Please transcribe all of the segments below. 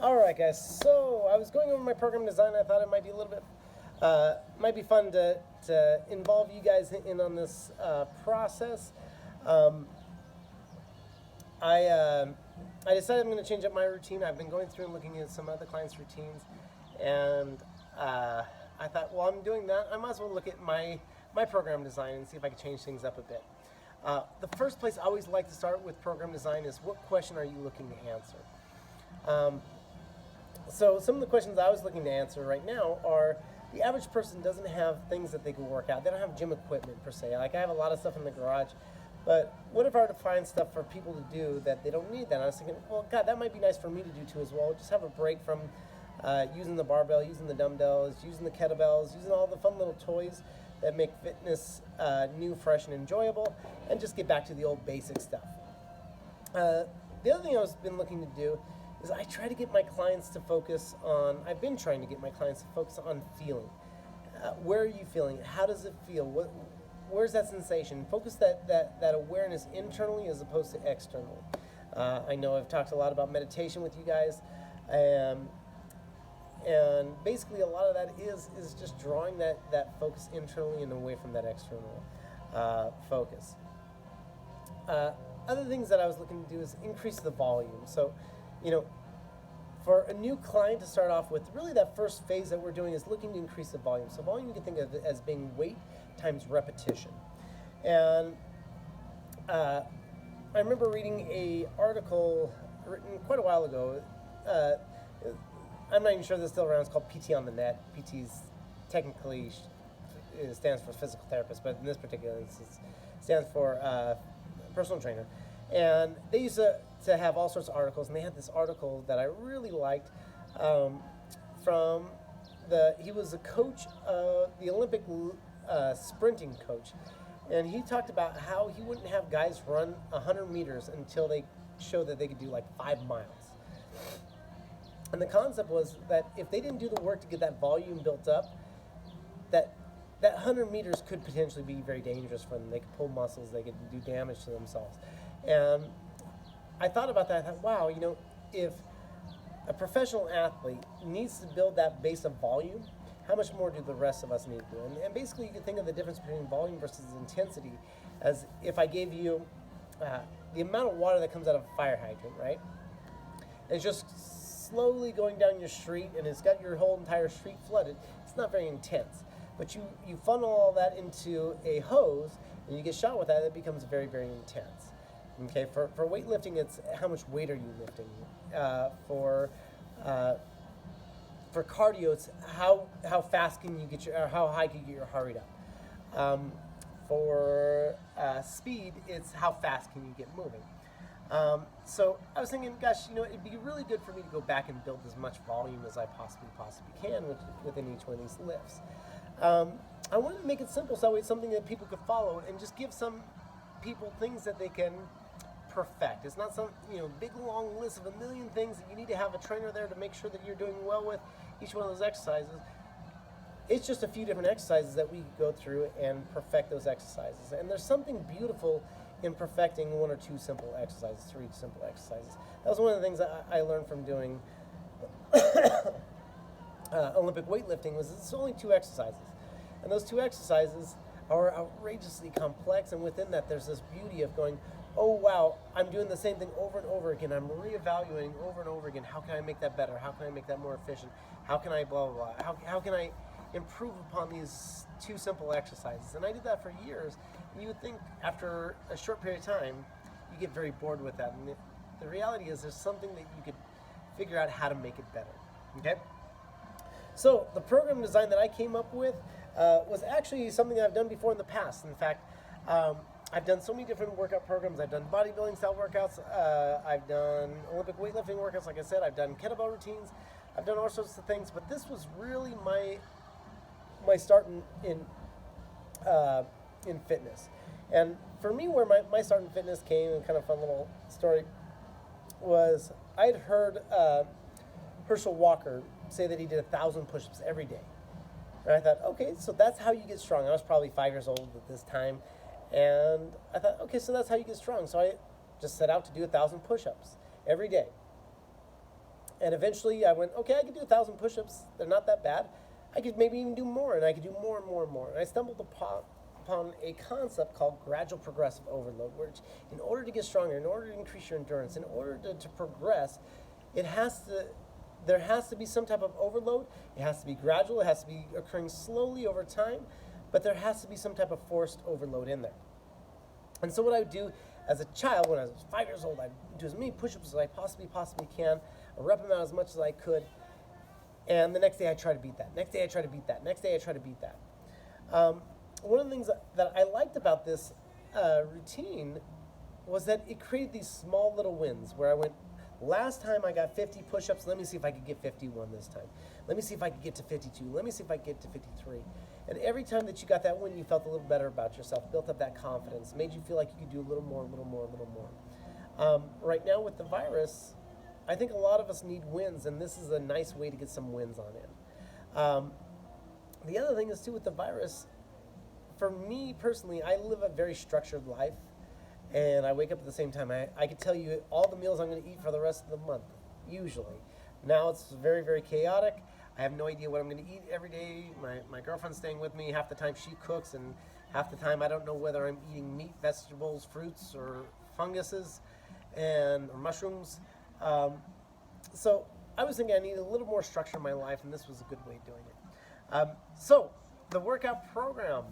All right, guys. So I was going over my program design. I thought it might be a little bit, might be fun to involve you guys in on this process. Um, I I decided I'm going to change up my routine. I've been going through and looking at some other clients' routines, and I thought, well, I'm doing that. I might as well look at my program design and see if I can change things up a bit. The first place I always like to start with program design is what question are you looking to answer? So some of the questions I was looking to answer right now are the average person doesn't have things that they can work out. They don't have gym equipment per se. Like I have a lot of stuff in the garage, but what if I were to find stuff for people to do that they don't need that? And I was thinking, well, God, that might be nice for me to do too as well. Just have a break from using the barbell, using the dumbbells, using the kettlebells, using all the fun little toys that make fitness new, fresh, and enjoyable, and just get back to the old basic stuff. The other thing I've been looking to do is I try to get my clients to focus on, I've been trying to get my clients to focus on feeling. Where are you feeling? How does it feel? Where's that sensation? Focus that awareness internally as opposed to externally. I know I've talked a lot about meditation with you guys, and basically a lot of that is just drawing that focus internally and away from that external focus. Other things that I was looking to do is increase the volume. So, for a new client to start off with, really that first phase that we're doing is looking to increase the volume. So volume you can think of it as being weight times repetition. And I remember reading a article written quite a while ago. I'm not even sure this is still around. It's called PT on the Net. PT's technically it stands for physical therapist, but in this particular instance, it stands for personal trainer. And they used to have all sorts of articles, and they had this article that I really liked he was a coach, the Olympic sprinting coach, and he talked about how he wouldn't have guys run 100 meters until they showed that they could do like 5 miles. And the concept was that if they didn't do the work to get that volume built up, that 100 meters could potentially be very dangerous for them. They could pull muscles, they could do damage to themselves. And I thought about that. I thought, wow, if a professional athlete needs to build that base of volume, how much more do the rest of us need to do? And basically, you can think of the difference between volume versus intensity as if I gave you the amount of water that comes out of a fire hydrant, right? And it's just slowly going down your street, and it's got your whole entire street flooded. It's not very intense. But you funnel all that into a hose, and you get shot with that, it becomes very, very intense. Okay, for weightlifting, it's how much weight are you lifting? For cardio, it's how fast can you get or how high can you get your heart rate up? For speed, it's how fast can you get moving? So I was thinking, gosh, it'd be really good for me to go back and build as much volume as I possibly can within each one of these lifts. I wanted to make it simple, so it's something that people could follow and just give some people things that they can perfect. It's not some big long list of a million things that you need to have a trainer there to make sure that you're doing well with each one of those exercises. It's just a few different exercises that we go through and perfect those exercises. And there's something beautiful in perfecting 1 or 2 simple exercises, 3 simple exercises. That was one of the things I learned from doing Olympic weightlifting was it's only 2 exercises. And those 2 exercises are outrageously complex, and within that there's this beauty of going, oh wow, I'm doing the same thing over and over again. I'm reevaluating over and over again. How can I make that better? How can I make that more efficient? How can I blah, blah, blah? How can I improve upon these 2 simple exercises? And I did that for years. And you would think after a short period of time, you get very bored with that. And the reality is there's something that you could figure out how to make it better, okay? So the program design that I came up with was actually something that I've done before in the past. In fact, I've done so many different workout programs. I've done bodybuilding style workouts. I've done Olympic weightlifting workouts, like I said. I've done kettlebell routines. I've done all sorts of things. But this was really my start in fitness. And for me, where my start in fitness came, and kind of fun little story, was I'd heard Herschel Walker say that he did 1,000 push-ups every day. And I thought, okay, so that's how you get strong. I was probably 5 years old at this time. And I thought, okay, so that's how you get strong. So I just set out to do 1,000 push-ups every day. And eventually I went, okay, I can do 1,000 push-ups. They're not that bad. I could maybe even do more, and I could do more and more and more. And I stumbled upon a concept called gradual progressive overload, which in order to get stronger, in order to increase your endurance, in order to progress, there has to be some type of overload. It has to be gradual. It has to be occurring slowly over time, but there has to be some type of forced overload in there. And so what I would do as a child, when I was 5 years old, I'd do as many push-ups as I possibly can. I rep them out as much as I could. And the next day I try to beat that. Next day I try to beat that. Next day I try to beat that. One of the things that I liked about this routine was that it created these small little wins where I went, last time I got 50 push-ups, let me see if I could get 51 this time. Let me see if I could get to 52. Let me see if I could get to 53. And every time that you got that win, you felt a little better about yourself, built up that confidence, made you feel like you could do a little more, a little more, a little more. Right now with the virus, I think a lot of us need wins, and this is a nice way to get some wins on in. The other thing is, too, with the virus, for me personally, I live a very structured life, and I wake up at the same time. I can tell you all the meals I'm going to eat for the rest of the month, usually. Now it's very, very chaotic. I have no idea what I'm going to eat every day. My girlfriend's staying with me. Half the time she cooks, and half the time I don't know whether I'm eating meat, vegetables, fruits, or funguses, or mushrooms. So I was thinking I needed a little more structure in my life, and this was a good way of doing it. So the workout program,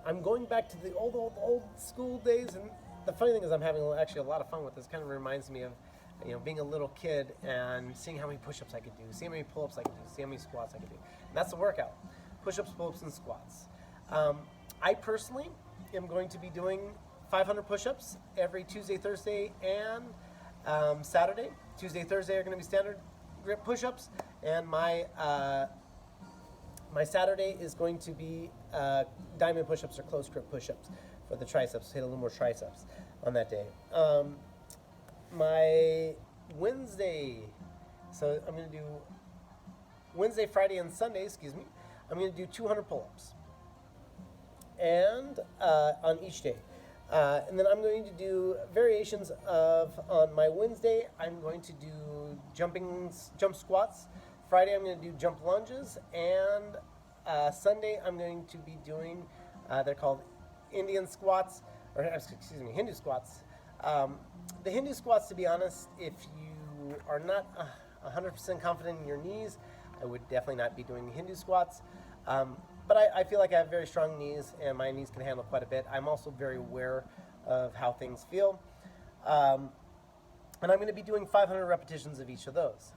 I'm going back to the old school days, and the funny thing is I'm having actually a lot of fun with this. It kind of reminds me of being a little kid and seeing how many push-ups I could do, see how many pull-ups I could do, see how many squats I could do. And that's the workout: push-ups, pull-ups, and squats. I personally am going to be doing 500 push-ups every Tuesday, Thursday, and Saturday. Tuesday, Thursday are going to be standard grip push-ups, and my Saturday is going to be diamond push-ups or close grip push-ups for the triceps. Hit a little more triceps on that day. My Wednesday, so I'm going to do Wednesday, Friday, and Sunday, I'm going to do 200 pull-ups and on each day. And then I'm going to do variations of, on my Wednesday, I'm going to do jump squats. Friday, I'm going to do jump lunges. And Sunday, I'm going to be doing, they're called Hindu squats. The Hindu squats, to be honest, if you are not 100% confident in your knees, I would definitely not be doing Hindu squats. But I feel like I have very strong knees, and my knees can handle quite a bit. I'm also very aware of how things feel. And I'm going to be doing 500 repetitions of each of those.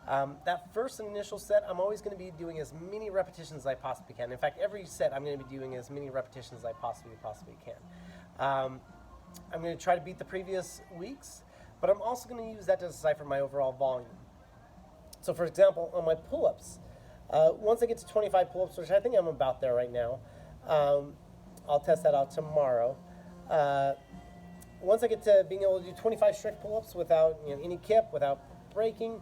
That first initial set, I'm always going to be doing as many repetitions as I possibly can. In fact, every set I'm going to be doing as many repetitions as I possibly can. I'm going to try to beat the previous weeks, but I'm also going to use that to decipher my overall volume. So for example, on my pull-ups, once I get to 25 pull-ups, which I think I'm about there right now, I'll test that out tomorrow. Once I get to being able to do 25 strict pull-ups without any kip, without breaking,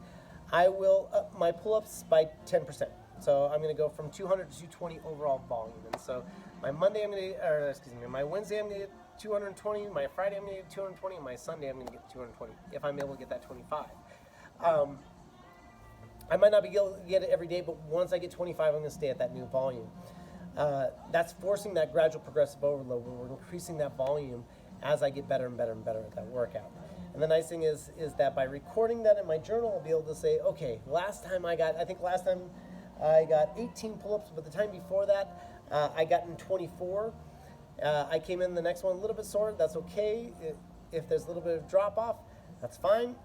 I will up my pull-ups by 10%. So I'm going to go from 200 to 220 overall volume. And so my my Wednesday I'm going to get 220, my Friday I'm going to get 220, and my Sunday I'm going to get 220 if I'm able to get that 25. I might not be able to get it every day, but once I get 25, I'm going to stay at that new volume. That's forcing that gradual progressive overload, where we're increasing that volume as I get better and better and better at that workout. And the nice thing is that by recording that in my journal, I'll be able to say, okay, last time I got 18 pull-ups, but the time before that, I got in 24. I came in the next one a little bit sore. That's okay. If there's a little bit of drop-off, that's fine.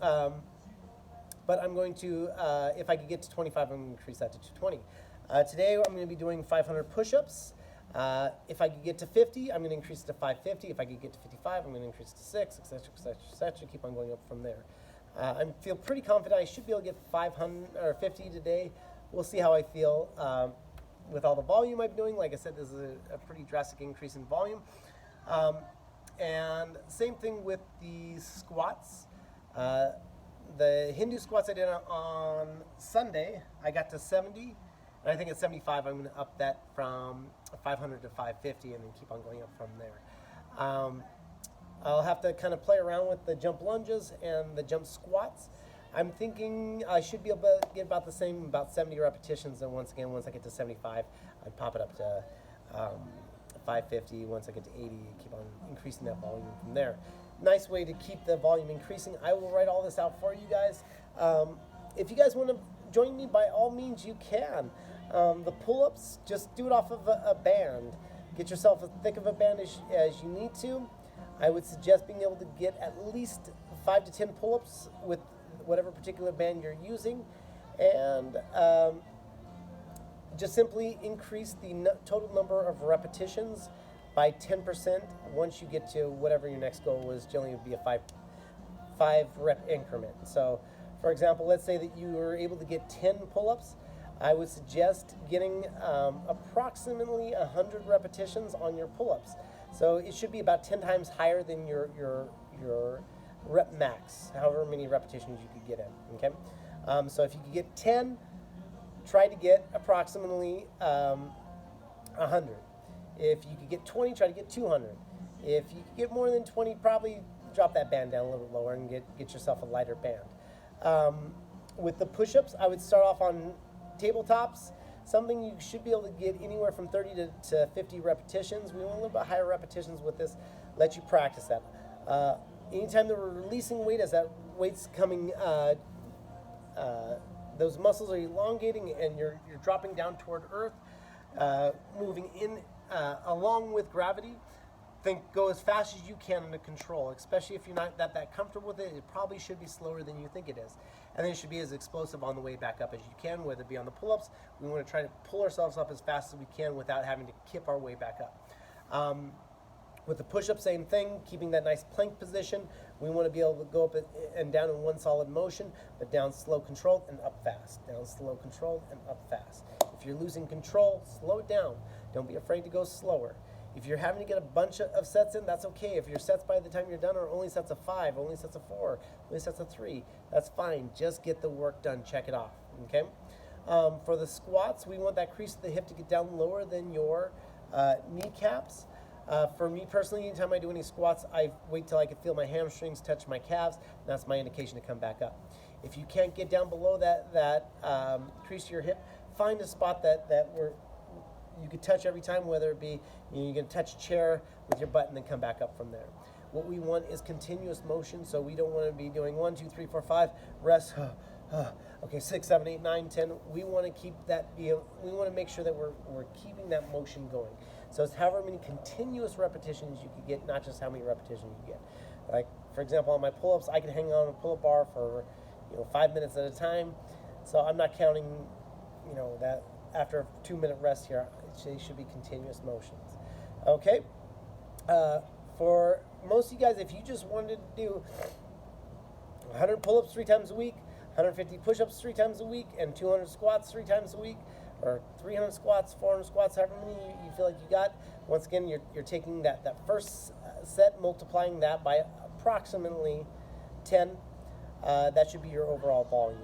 But I'm going to, if I could get to 25, I'm going to increase that to 220. Today, I'm going to be doing 500 push-ups. If I could get to 50, I'm going to increase it to 550. If I could get to 55, I'm going to increase it to 6, etc., etc., etc. Keep on going up from there. I feel pretty confident I should be able to get 500 or 50 today. We'll see how I feel with all the volume I'm doing. Like I said, this is a pretty drastic increase in volume. And same thing with the squats. The Hindu squats I did on Sunday, I got to 70. And I think at 75, I'm going to up that from 500 to 550 and then keep on going up from there. I'll have to kind of play around with the jump lunges and the jump squats. I'm thinking I should be able to get about the same, about 70 repetitions. And once again, once I get to 75, I'd pop it up to 550. Once I get to 80, keep on increasing that volume from there. Nice way to keep the volume increasing. I will write all this out for you guys. If you guys want to join me, by all means, you can. The pull-ups, just do it off of a band. Get yourself as thick of a band as you need to. I would suggest being able to get at least 5 to 10 pull-ups with whatever particular band you're using, and just simply increase the total number of repetitions by 10% once you get to whatever your next goal was. Generally, it would be a five rep increment. So, for example, let's say that you were able to get 10 pull-ups. I would suggest getting approximately 100 repetitions on your pull-ups. So it should be about 10 times higher than your rep max, however many repetitions you could get in. Okay, so if you could get 10, try to get approximately 100. If you could get 20, try to get 200. If you could get more than 20, probably drop that band down a little bit lower and get yourself a lighter band. With the push-ups, I would start off on tabletops. Something you should be able to get anywhere from 30 to 50 repetitions. We want a little bit higher repetitions with this. Let you practice that. Anytime that we're releasing weight, as that weight's coming, those muscles are elongating and you're dropping down toward earth, moving in along with gravity. Go as fast as you can under control, especially if you're not that comfortable with it. It probably should be slower than you think it is. And then it should be as explosive on the way back up as you can, whether it be on the pull-ups. We want to try to pull ourselves up as fast as we can without having to kip our way back up. With the push-up, same thing, keeping that nice plank position. We want to be able to go up and down in one solid motion, but down slow, controlled, and up fast. Down slow, controlled, and up fast. If you're losing control, slow it down. Don't be afraid to go slower. If you're having to get a bunch of sets in, that's okay. If your sets by the time you're done are only sets of 5, only sets of 4, only sets of 3, that's fine. Just get the work done. Check it off. Okay. For the squats, we want that crease of the hip to get down lower than your kneecaps. For me personally, anytime I do any squats, I wait till I can feel my hamstrings touch my calves. And that's my indication to come back up. If you can't get down below that crease of your hip, find a spot that you could touch every time, whether it be you can touch a chair with your butt and then come back up from there. What we want is continuous motion, so we don't want to be doing 1, 2, 3, 4, 5, rest, okay, 6, 7, 8, 9, 10. We want to keep that. We want to make sure that we're keeping that motion going. So it's however many continuous repetitions you could get, not just how many repetitions you get. Like, for example, on my pull-ups, I can hang on a pull-up bar for 5 minutes at a time. So I'm not counting that after a 2-minute rest here. They should be continuous motions. Okay. For most of you guys, if you just wanted to do 100 pull-ups 3 times a week, 150 push-ups 3 times a week, and 200 squats 3 times a week, or 300 squats, 400 squats, however many you feel like you got. Once again, you're taking that first set, multiplying that by approximately 10. That should be your overall volume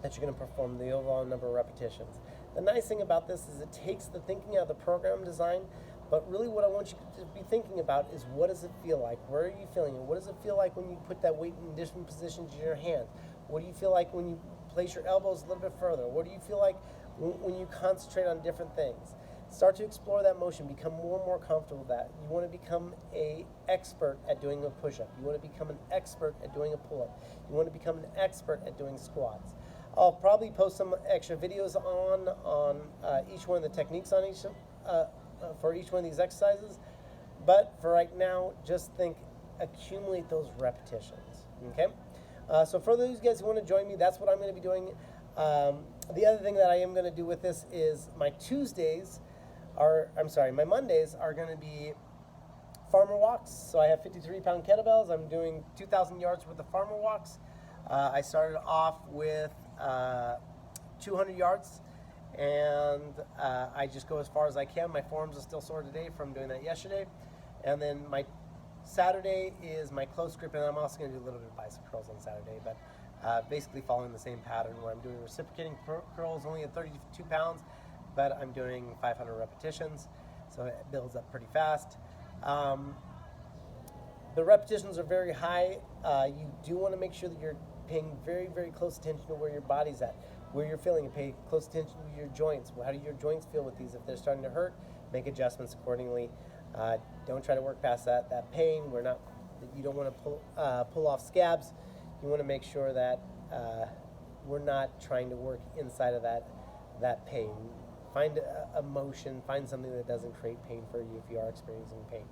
that you're going to perform, the overall number of repetitions. The nice thing about this is it takes the thinking out of the program design, but really what I want you to be thinking about is, what does it feel like? Where are you feeling it? What does it feel like when you put that weight in different positions in your hand? What do you feel like when you place your elbows a little bit further? What do you feel like when you concentrate on different things? Start to explore that motion. Become more and more comfortable with that. You want to become an expert at doing a push-up. You want to become an expert at doing a pull-up. You want to become an expert at doing squats. I'll probably post some extra videos on each one of the techniques on each for each one of these exercises. But for right now, just accumulate those repetitions. Okay. So for those guys who want to join me, that's what I'm going to be doing. The other thing that I am going to do with this is my my Mondays are going to be farmer walks. So I have 53-pound kettlebells. I'm doing 2,000 yards worth of farmer walks. I started off with 200 yards, and I just go as far as I can. My forearms are still sore today from doing that yesterday. And then my Saturday is my close grip, and I'm also going to do a little bit of bicep curls on Saturday, but basically following the same pattern where I'm doing reciprocating curls only at 32 pounds, but I'm doing 500 repetitions, so it builds up pretty fast. The repetitions are very high. You do want to make sure that you're paying very, very close attention to where your body's at, where you're feeling, and pay close attention to your joints. How do your joints feel with these? If they're starting to hurt, make adjustments accordingly. Don't try to work past that pain. You don't want to pull off scabs. You want to make sure that we're not trying to work inside of that pain. Find a motion. Find something that doesn't create pain for you if you are experiencing pain.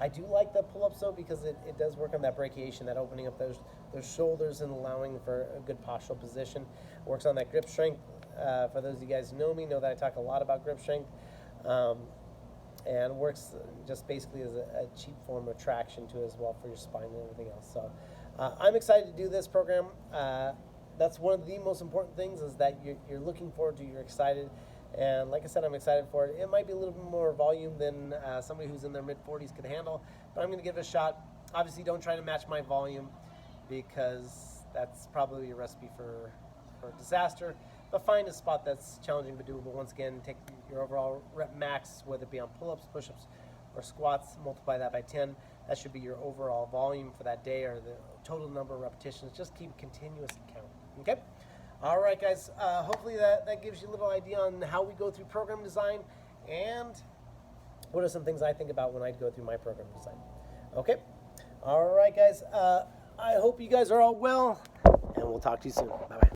I do like the pull-ups though, because it does work on that brachiation, that opening up those shoulders and allowing for a good postural position. Works on that grip strength. For those of you guys who know me, know that I talk a lot about grip strength. And works just basically as a cheap form of traction too as well for your spine and everything else. So I'm excited to do this program. That's one of the most important things, is that you're looking forward to, you're excited. And like I said, I'm excited for it. It might be a little bit more volume than somebody who's in their mid-40s could handle, but I'm going to give it a shot. Obviously, don't try to match my volume, because that's probably a recipe for disaster. But find a spot that's challenging but doable. Once again, take your overall rep max, whether it be on pull-ups, push-ups, or squats, multiply that by 10. That should be your overall volume for that day, or the total number of repetitions. Just keep continuous count, okay? All right, guys, hopefully that gives you a little idea on how we go through program design, and what are some things I think about when I go through my program design. Okay? All right, guys, I hope you guys are all well, and we'll talk to you soon. Bye-bye.